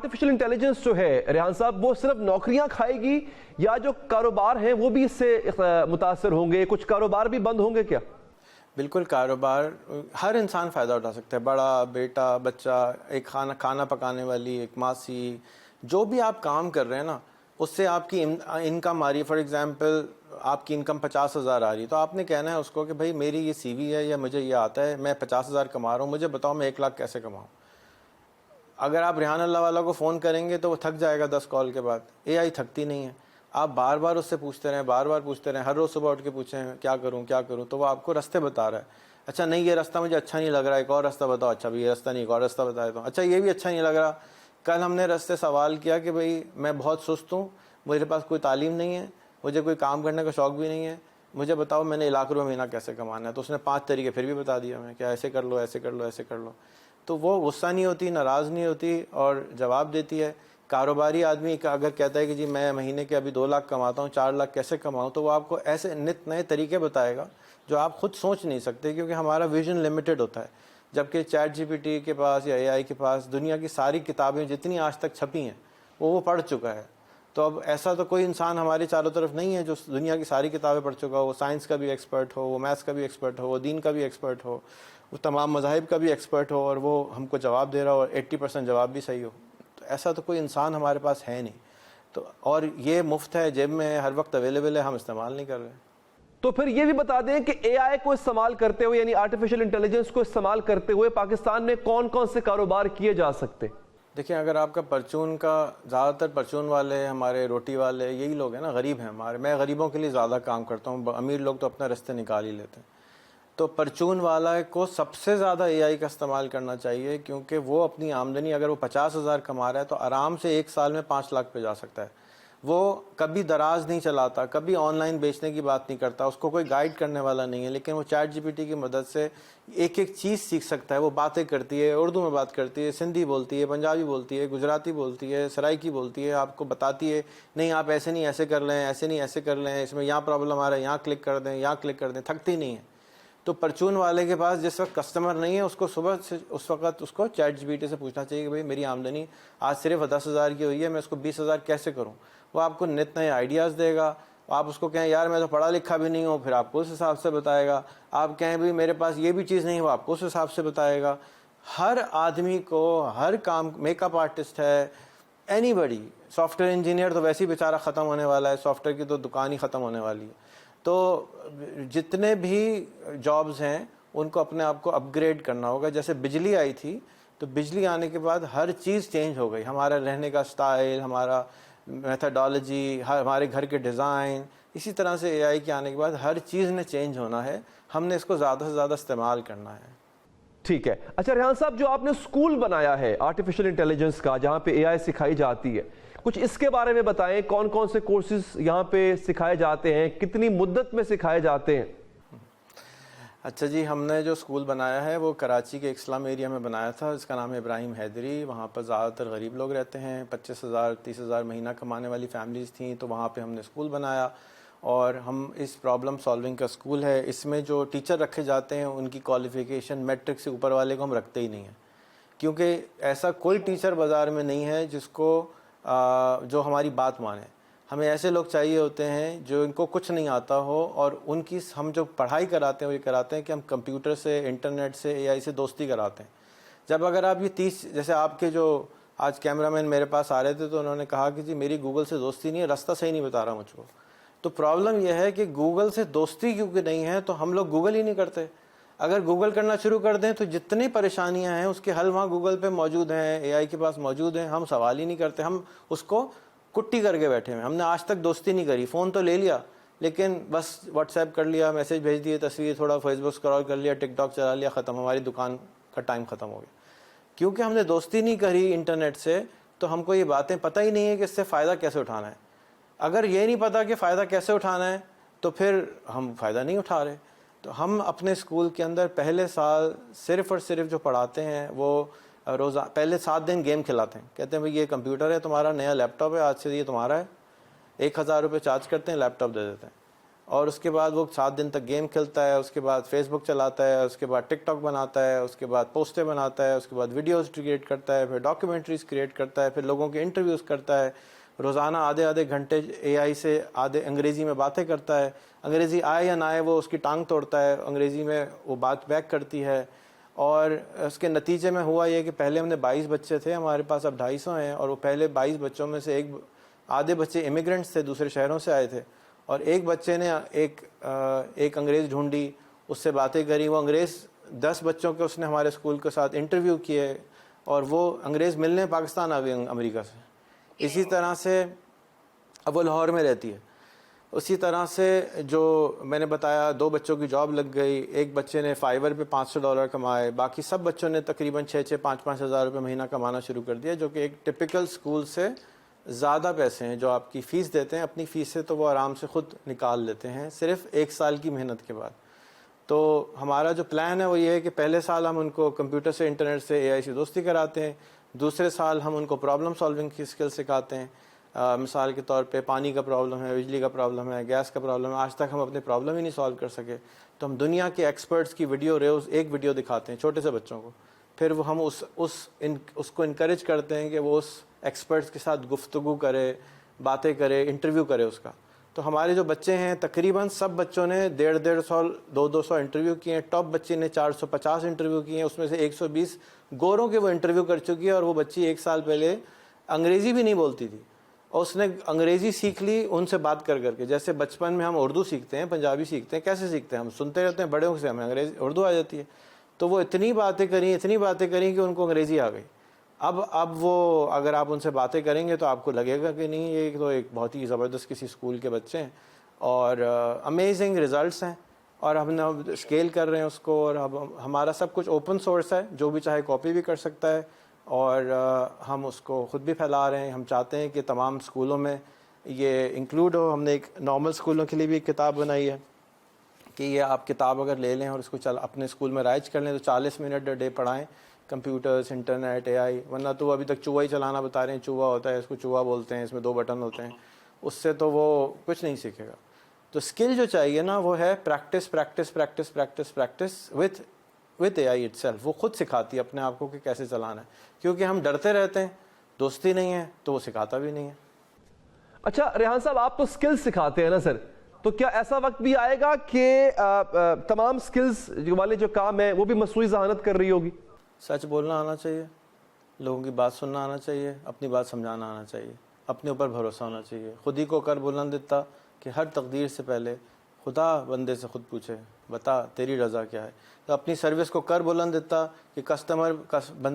Artificial intelligence جو ہے ریحان صاحب وہ صرف نوکریاں کھائے گی یا جو کاروبار ہیں وہ بھی اس سے متاثر ہوں گے؟ کچھ کاروبار بھی بند ہوں گے کیا؟ بالکل، کاروبار ہر انسان فائدہ اٹھا سکتا ہے، بڑا، بیٹا، بچہ، ایک کھانا پکانے والی، ایک ماسی، جو بھی آپ کام کر رہے ہیں نا اس سے آپ کی انکم آ رہی ہے. فار ایگزامپل آپ کی انکم 50,000 آ رہی ہے، تو آپ نے کہنا ہے اس کو کہ بھائی میری یہ سی وی ہے یا مجھے یہ آتا ہے، میں 50,000 کما رہا ہوں، مجھے بتاؤ میں 1 لاکھ کیسے کماؤں. اگر آپ ریحان اللہ والا کو فون کریں گے تو وہ تھک جائے گا 10 کال کے بعد. اے آئی تھکتی نہیں ہے. آپ بار بار اس سے پوچھتے رہیں، بار بار پوچھتے رہیں، ہر روز صبح اٹھ کے پوچھیں کیا کروں، تو وہ آپ کو راستے بتا رہا ہے. اچھا نہیں یہ راستہ مجھے اچھا نہیں لگ رہا، ایک اور راستہ بتاؤ. اچھا بھی یہ راستہ نہیں، ایک اور راستہ بتا دیتا ہوں. اچھا یہ بھی اچھا نہیں لگ رہا. کل ہم نے راستے سوال کیا کہ بھئی میں بہت سست ہوں، میرے پاس کوئی تعلیم نہیں ہے، مجھے کوئی کام کرنے کا شوق بھی نہیں ہے، مجھے بتاؤ میں نے 1,00,000 روپے مہینہ کیسے کمانا ہے. تو اس نے 5 طریقے پھر بھی بتا دیا ہمیں کہ ایسے کر لو، ایسے کر لو، ایسے کر لو. تو وہ غصہ نہیں ہوتی، ناراض نہیں ہوتی اور جواب دیتی ہے. کاروباری آدمی اگر کہتا ہے کہ جی میں مہینے کے ابھی 2 لاکھ کماتا ہوں، 4 لاکھ کیسے کماؤں، تو وہ آپ کو ایسے نت نئے طریقے بتائے گا جو آپ خود سوچ نہیں سکتے، کیونکہ ہمارا ویژن لمیٹڈ ہوتا ہے. جبکہ چیٹ جی پی ٹی کے پاس یا اے آئی کے پاس دنیا کی ساری کتابیں جتنی آج تک چھپی ہیں وہ پڑھ چکا ہے. تو اب ایسا تو کوئی انسان ہمارے چاروں طرف نہیں ہے جو دنیا کی ساری کتابیں پڑھ چکا ہو. وہ سائنس کا بھی ایکسپرٹ ہو، وہ میتھس کا بھی ایکسپرٹ ہو، وہ دین کا بھی ایکسپرٹ ہو، وہ تمام مذاہب کا بھی ایکسپرٹ ہو، اور وہ ہم کو جواب دے رہا ہو اور 80% جواب بھی صحیح ہو. تو ایسا تو کوئی انسان ہمارے پاس ہے نہیں. تو اور یہ مفت ہے، جیب میں ہے، ہر وقت اویلیبل ہے، ہم استعمال نہیں کر رہے. تو پھر یہ بھی بتا دیں کہ اے آئی کو استعمال کرتے ہوئے یعنی آرٹیفیشل انٹیلیجنس کو استعمال کرتے ہوئے پاکستان میں کون کون سے کاروبار کیے جا سکتے؟ دیکھیں اگر آپ کا پرچون کا، زیادہ تر پرچون والے ہمارے روٹی والے یہی لوگ ہیں نا، غریب ہیں ہمارے. میں غریبوں کے لیے زیادہ کام کرتا ہوں، امیر لوگ تو اپنا رستے نکال ہی لیتے ہیں. تو پرچون والا کو سب سے زیادہ اے آئی کا استعمال کرنا چاہیے، کیونکہ وہ اپنی آمدنی اگر وہ 50,000 کما رہا ہے تو آرام سے 1 سال میں 5 لاکھ پہ جا سکتا ہے. وہ کبھی دراز نہیں چلاتا، کبھی آن لائن بیچنے کی بات نہیں کرتا، اس کو کوئی گائیڈ کرنے والا نہیں ہے، لیکن وہ چیٹ جی پی ٹی کی مدد سے ایک ایک چیز سیکھ سکتا ہے. وہ باتیں کرتی ہے، اردو میں بات کرتی ہے، سندھی بولتی ہے، پنجابی بولتی ہے، گجراتی بولتی ہے، سرائکی بولتی ہے، آپ کو بتاتی ہے نہیں آپ ایسے نہیں ایسے کر لیں، ایسے نہیں ایسے کر لیں، اس میں یہاں پرابلم آ رہا ہے، یہاں کلک کر دیں، یہاں کلک کر دیں. تھکتی نہیں ہے. تو پرچون والے کے پاس جس وقت کسٹمر نہیں ہے اس کو صبح سے اس وقت اس کو چیٹ جی پی ٹی سے پوچھنا چاہیے کہ بھئی میری آمدنی آج صرف 10,000 کی ہوئی ہے، میں اس کو 20,000 کیسے کروں. وہ آپ کو نت نئے آئیڈیاز دے گا. آپ اس کو کہیں یار میں تو پڑھا لکھا بھی نہیں ہوں، پھر آپ کو اس حساب سے بتائے گا. آپ کہیں بھی میرے پاس یہ بھی چیز نہیں، وہ آپ کو اس حساب سے بتائے گا. ہر آدمی کو ہر کام، میک اپ آرٹسٹ ہے، anybody, software engineer تو ویسے ہی بیچارہ ختم ہونے والا ہے، سافٹ ویئر کی تو دکان ہی ختم ہونے والی ہے. تو جتنے بھی جابز ہیں ان کو اپنے آپ کو اپ گریڈ کرنا ہوگا. جیسے بجلی آئی تھی تو بجلی آنے کے بعد ہر چیز چینج ہو گئی، ہمارا رہنے کا سٹائل، ہمارا میتھڈالوجی، ہمارے گھر کے ڈیزائن. اسی طرح سے اے آئی کے آنے کے بعد ہر چیز نے چینج ہونا ہے. ہم نے اس کو زیادہ سے زیادہ استعمال کرنا ہے. ٹھیک ہے. اچھا ریحان صاحب، جو آپ نے اسکول بنایا ہے آرٹیفیشل انٹیلیجنس کا جہاں پہ اے آئی سکھائی جاتی ہے، کچھ اس کے بارے میں بتائیں. کون کون سے کورسز یہاں پہ سکھائے جاتے ہیں، کتنی مدت میں سکھائے جاتے ہیں؟ اچھا جی، ہم نے جو اسکول بنایا ہے وہ کراچی کے ایک سلم ایریا میں بنایا تھا، اس کا نام ہے ابراہیم حیدری. وہاں پر زیادہ تر غریب لوگ رہتے ہیں، 25,000 30,000 مہینہ کمانے والی فیملیز تھیں. تو وہاں پہ ہم نے اسکول بنایا اور ہم اس پرابلم سالونگ کا اسکول ہے. اس میں جو ٹیچر رکھے جاتے ہیں ان کی کوالیفیکیشن میٹرک سے اوپر والے کو ہم رکھتے ہی نہیں ہیں، کیونکہ ایسا کوئی ٹیچر بازار میں نہیں ہے جس کو جو ہماری بات مانے. ہمیں ایسے لوگ چاہیے ہوتے ہیں جو ان کو کچھ نہیں آتا ہو، اور ان کی ہم جو پڑھائی کراتے ہیں وہ یہ کراتے ہیں کہ ہم کمپیوٹر سے، انٹرنیٹ سے، اے آئی سے دوستی کراتے ہیں. جب اگر آپ یہ 30 جیسے آپ کے جو آج کیمرہ مین میرے پاس آ رہے تھے تو انہوں نے کہا کہ جی میری گوگل سے دوستی نہیں ہے، راستہ صحیح نہیں بتا رہا مجھ کو. تو پرابلم یہ ہے کہ گوگل سے دوستی کیونکہ نہیں ہے تو ہم لوگ گوگل ہی نہیں کرتے. اگر گوگل کرنا شروع کر دیں تو جتنی پریشانیاں ہیں اس کے حل وہاں گوگل پہ موجود ہیں، اے آئی کے پاس موجود ہیں. ہم سوال ہی نہیں کرتے، ہم اس کو کٹی کر کے بیٹھے ہیں. ہم نے آج تک دوستی نہیں کری. فون تو لے لیا لیکن بس واٹس ایپ کر لیا، میسج بھیج دیے، تصویر، تھوڑا فیس بک اسکرول کر لیا، ٹک ٹاک چلا لیا، ختم، ہماری دکان کا ٹائم ختم ہو گیا. کیونکہ ہم نے دوستی نہیں کری انٹرنیٹ سے تو ہم کو یہ باتیں پتہ ہی نہیں ہے کہ اس سے فائدہ کیسے اٹھانا ہے. اگر یہ نہیں پتا کہ فائدہ کیسے اٹھانا ہے تو پھر ہم فائدہ نہیں اٹھا رہے. تو ہم اپنے اسکول کے اندر پہلے سال صرف اور صرف جو پڑھاتے ہیں وہ روزہ پہلے 7 دن گیم کھلاتے ہیں. کہتے ہیں بھئی یہ کمپیوٹر ہے تمہارا، نیا لیپ ٹاپ ہے، آج سے یہ تمہارا ہے. 1,000 روپے چارج کرتے ہیں، لیپ ٹاپ دے دیتے ہیں. اور اس کے بعد وہ 7 دن تک گیم کھیلتا ہے, اس کے بعد فیس بک چلاتا ہے, اس کے بعد ٹک ٹاک بناتا ہے, اس کے بعد پوسٹیں بناتا ہے, اس کے بعد ویڈیوز کریٹ کرتا ہے, پھر ڈاکیومنٹریز کریٹ کرتا ہے, پھر لوگوں کے انٹرویوز کرتا ہے, روزانہ آدھے گھنٹے اے آئی سے آدھے انگریزی میں باتیں کرتا ہے, انگریزی آئے یا نہ آئے وہ اس کی ٹانگ توڑتا ہے, انگریزی میں وہ بات بیک کرتی ہے. اور اس کے نتیجے میں ہوا یہ کہ پہلے ہم نے 22 بچے تھے, ہمارے پاس اب 250 ہیں, اور وہ پہلے 22 بچوں میں سے آدھے بچے امیگرنٹس تھے, دوسرے شہروں سے آئے تھے, اور ایک بچے نے ایک انگریز ڈھونڈی, اس سے باتیں کری, وہ انگریز 10 بچوں کے اس نے ہمارے اسکول کے ساتھ انٹرویو کیے, اور وہ انگریز ملنے پاکستان آ گئے امریکہ سے. اسی طرح سے اب وہ لاہور میں رہتی ہے. اسی طرح سے جو میں نے بتایا 2 بچوں کی جاب لگ گئی, ایک بچے نے فائیور پہ $500 کمائے, باقی سب بچوں نے تقریباً 5-5 ہزار روپے مہینہ کمانا شروع کر دیا, جو کہ ایک ٹپیکل اسکول سے زیادہ پیسے ہیں جو آپ کی فیس دیتے ہیں. اپنی فیس سے تو وہ آرام سے خود نکال لیتے ہیں صرف 1 سال کی محنت کے بعد. تو ہمارا جو پلان ہے وہ یہ ہے کہ پہلے سال ہم ان کو کمپیوٹر سے, انٹرنیٹ سے, اے آئی سے دوستی کراتے ہیں, دوسرے سال ہم ان کو پرابلم سالونگ کی اسکل سکھاتے ہیں. مثال کے طور پہ پانی کا پرابلم ہے, بجلی کا پرابلم ہے, گیس کا پرابلم ہے, آج تک ہم اپنے پرابلم ہی نہیں سالو کر سکے, تو ہم دنیا کے ایکسپرٹس کی ایک ویڈیو دکھاتے ہیں چھوٹے سے بچوں کو, پھر وہ ہم اس کو انکریج کرتے ہیں کہ وہ اس ایکسپرٹس کے ساتھ گفتگو کرے, باتیں کرے, انٹرویو کرے اس کا. تو ہمارے جو بچے ہیں تقریباً سب بچوں نے 150-150 200 انٹرویو کیے ہیں. ٹاپ بچے نے 450 انٹرویو کیے ہیں, اس میں سے 120 گوروں کے وہ انٹرویو کر چکی ہے, اور وہ بچی 1 سال پہلے انگریزی بھی نہیں بولتی تھی, اور اس نے انگریزی سیکھ لی ان سے بات کر کے. جیسے بچپن میں ہم اردو سیکھتے ہیں, پنجابی سیکھتے ہیں, کیسے سیکھتے ہیں, ہم سنتے رہتے ہیں بڑوں سے, ہمیں اردو آ جاتی ہے. تو وہ اتنی باتیں کریں کہ ان کو انگریزی آ گئی. اب وہ اگر آپ ان سے باتیں کریں گے تو آپ کو لگے گا کہ نہیں یہ تو ایک بہت ہی زبردست کسی اسکول کے بچے ہیں, اور امیزنگ ریزلٹس ہیں, اور ہم نے اسکیل کر رہے ہیں اس کو. اور اب ہمارا سب کچھ اوپن سورس ہے, جو بھی چاہے کاپی بھی کر سکتا ہے, اور ہم اس کو خود بھی پھیلا رہے ہیں. ہم چاہتے ہیں کہ تمام اسکولوں میں یہ انکلوڈ ہو. ہم نے ایک نارمل اسکولوں کے لیے بھی ایک کتاب بنائی ہے کہ یہ آپ کتاب اگر لے لیں اور اس کو اپنے اسکول میں رائج کر لیں تو 40 منٹ ڈے پڑھائیں, کمپیوٹرز, انٹرنیٹ, اے آئی. ورنہ تو ابھی تک چوہا ہی چلانا بتا رہے ہیں, چوہا ہوتا ہے, اس کو چوہا بولتے ہیں, اس میں 2 بٹن ہوتے ہیں, اس سے تو وہ کچھ نہیں سیکھے گا. تو اسکل جو چاہیے نا وہ ہے practice with a I it self. وہ خود سکھاتی ہے اپنے آپ کو کہ کیسے چلانا ہے, کیونکہ ہم ڈرتے رہتے ہیں, دوستی نہیں ہے تو وہ سکھاتا بھی نہیں ہے. اچھا ریحان صاحب, آپ تو اسکلز سکھاتے ہیں نا سر, تو کیا ایسا وقت بھی آئے گا کہ تمام اسکلز والے جو کام ہیں وہ بھی مصنوعی ذہانت کر رہی ہوگی؟ سچ بولنا آنا چاہیے, لوگوں کی بات سننا آنا چاہیے, اپنی بات سمجھانا آنا چاہیے, اپنے اوپر بھروسہ ہونا چاہیے. خود ہی کو کر بلند دیتا کہ ہر تقدیر سے پہلے خدا بندے سے خود پوچھے بتا تیری رضا کیا ہے. تو اپنی سروس کو کر بلند دیتا کہ کسٹمر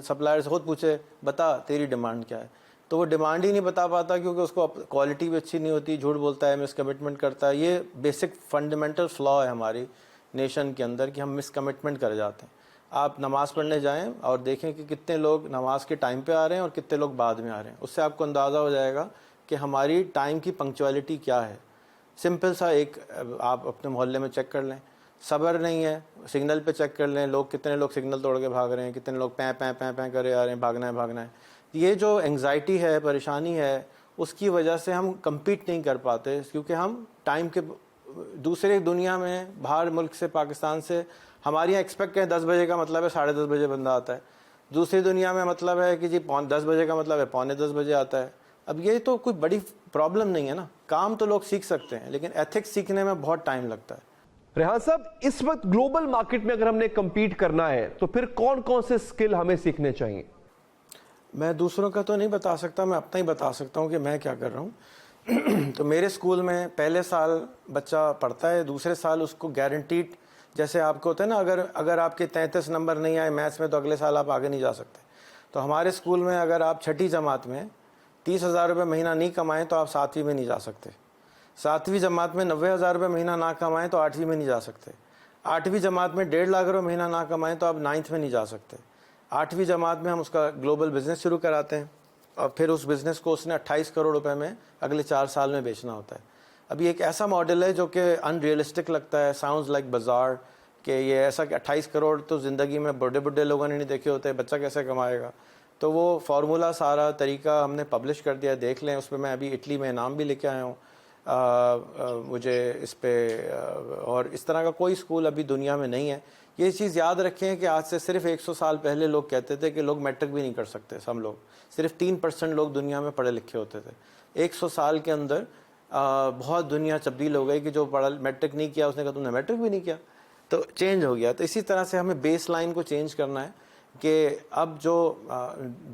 سپلائر سے خود پوچھے بتا تیری ڈیمانڈ کیا ہے. تو وہ ڈیمانڈ ہی نہیں بتا پاتا کیونکہ اس کو کوالٹی بھی اچھی نہیں ہوتی, جھوٹ بولتا ہے, مس کمٹمنٹ کرتا ہے. یہ بیسک فنڈامنٹل فلا ہے ہماری نیشن کے اندر کہ ہم مس کمٹمنٹ کر جاتے ہیں. آپ نماز پڑھنے جائیں اور دیکھیں کہ کتنے لوگ نماز کے ٹائم پہ آ رہے ہیں اور کتنے لوگ بعد میں آ رہے ہیں. اس سے آپ کو اندازہ ہو جائے گا کہ ہماری ٹائم کی پنکچوالٹی کیا ہے. سمپل سا ایک آپ اپنے محلے میں چیک کر لیں, صبر نہیں ہے, سگنل پہ چیک کر لیں, کتنے لوگ سگنل توڑ کے بھاگ رہے ہیں, کتنے لوگ پیں پیں پیں پیں کرے آ رہے ہیں, بھاگنا ہے. یہ جو انگزائٹی ہے, پریشانی ہے, اس کی وجہ سے ہم کمپیٹ نہیں کر پاتے, کیونکہ ہم ٹائم کے دوسرے دنیا میں باہر ملک سے, پاکستان سے, ہمارے یہاں ایکسپیکٹ کریں 10 بجے کا مطلب ہے 10:30 بجے بندہ آتا ہے. دوسری دنیا میں مطلب ہے کہ جی 10 بجے کا مطلب ہے 9:45 بجے آتا ہے. اب یہ تو کوئی بڑی پرابلم نہیں ہے نا, کام تو لوگ سیکھ سکتے ہیں, لیکن ایتھکس سیکھنے میں بہت ٹائم لگتا ہے. ریحان صاحب, اس وقت گلوبل مارکیٹ میں اگر ہم نے کمپیٹ کرنا ہے تو پھر کون کون سے اسکل ہمیں سیکھنے چاہیے؟ میں دوسروں کا تو نہیں بتا سکتا, میں اپنا ہی بتا سکتا ہوں کہ میں کیا کر رہا ہوں. تو میرے اسکول میں پہلے سال بچہ پڑھتا ہے, دوسرے سال اس کو گارنٹیڈ, جیسے آپ کو ہوتا ہے نا اگر آپ کے 33 نمبر نہیں آئے میتھس میں تو اگلے سال آپ آگے نہیں جا سکتے. تو ہمارے اسکول میں اگر آپ 6ٹھی جماعت میں 30,000 روپے مہینہ نہیں کمائیں تو آپ 7ویں میں نہیں جا سکتے. 7ویں جماعت میں 90,000 روپے مہینہ نہ کمائیں تو 8ویں میں نہیں جا سکتے. 8ویں جماعت میں 1.5 لاکھ روپے مہینہ نہ کمائیں تو آپ 9ویں میں نہیں جا سکتے. 8ویں جماعت میں ہم اس کا گلوبل بزنس شروع کراتے ہیں, اور پھر اس بزنس کو اس نے 28 کروڑ روپے میں اگلے 4 سال میں بیچنا ہوتا ہے. ابھی ایک ایسا ماڈل ہے جو کہ ان ریئلسٹک لگتا ہے, ساؤنڈز لائک بازار, کہ یہ ایسا کہ 28 کروڑ تو زندگی میں بڑے لوگوں نے نہیں دیکھے ہوتے, بچہ کیسے کمائے گا. تو وہ فارمولا سارا طریقہ ہم نے پبلش کر دیا, دیکھ لیں. اس پہ میں ابھی اٹلی میں انعام بھی لے کے آیا ہوں. مجھے اس پہ اور اس طرح کا کوئی اسکول ابھی دنیا میں نہیں ہے. یہ چیز یاد رکھیں کہ آج سے صرف 100 سال پہلے لوگ کہتے تھے کہ لوگ میٹرک بھی نہیں کر سکتے. ہم لوگ صرف 3% لوگ دنیا میں پڑھے لکھے ہوتے تھے. 100 سال کے اندر بہت دنیا تبدیل ہو گئی کہ جو میٹرک نہیں کیا اس نے کہا تم نے میٹرک بھی نہیں کیا, تو چینج ہو گیا. تو اسی طرح سے ہمیں بیس لائن کو چینج کرنا ہے کہ اب جو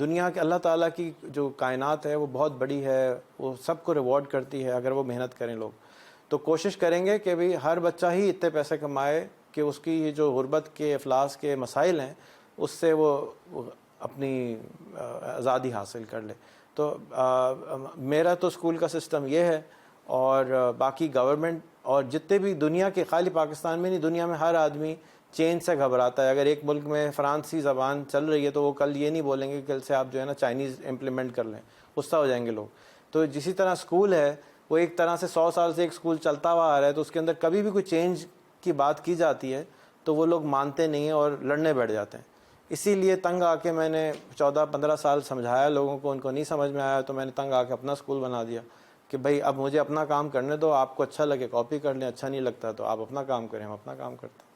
دنیا کے اللہ تعالیٰ کی جو کائنات ہے وہ بہت بڑی ہے, وہ سب کو ریوارڈ کرتی ہے اگر وہ محنت کریں لوگ. تو کوشش کریں گے کہ بھئی ہر بچہ ہی اتنے پیسے کمائے کہ اس کی یہ جو غربت کے افلاس کے مسائل ہیں اس سے وہ اپنی آزادی حاصل کر لے. تو میرا تو اسکول کا سسٹم یہ ہے, اور باقی گورنمنٹ اور جتنے بھی دنیا کے, خالی پاکستان میں نہیں دنیا میں ہر آدمی چینج سے گھبراتا ہے. اگر ایک ملک میں فرانسی زبان چل رہی ہے تو وہ کل یہ نہیں بولیں گے کہ کل سے آپ جو ہے نا چائنیز امپلیمنٹ کر لیں, غصہ ہو جائیں گے لوگ. تو جسی طرح اسکول ہے وہ ایک طرح سے 100 سال سے ایک اسکول چلتا ہوا آ رہا ہے, تو اس کے اندر کبھی بھی کوئی چینج کی بات کی جاتی ہے تو وہ لوگ مانتے نہیں ہیں اور لڑنے بیٹھ جاتے ہیں. اسی لیے تنگ آ کے میں نے 14-15 سال سمجھایا لوگوں کو, ان کو نہیں سمجھ میں آیا تو میں نے تنگ آ کے اپنا اسکول بنا دیا کہ بھائی اب مجھے اپنا کام کرنے دو, آپ کو اچھا لگے کاپی کر لیں, اچھا نہیں لگتا تو آپ اپنا کام کریں, ہم اپنا کام کرتے ہیں.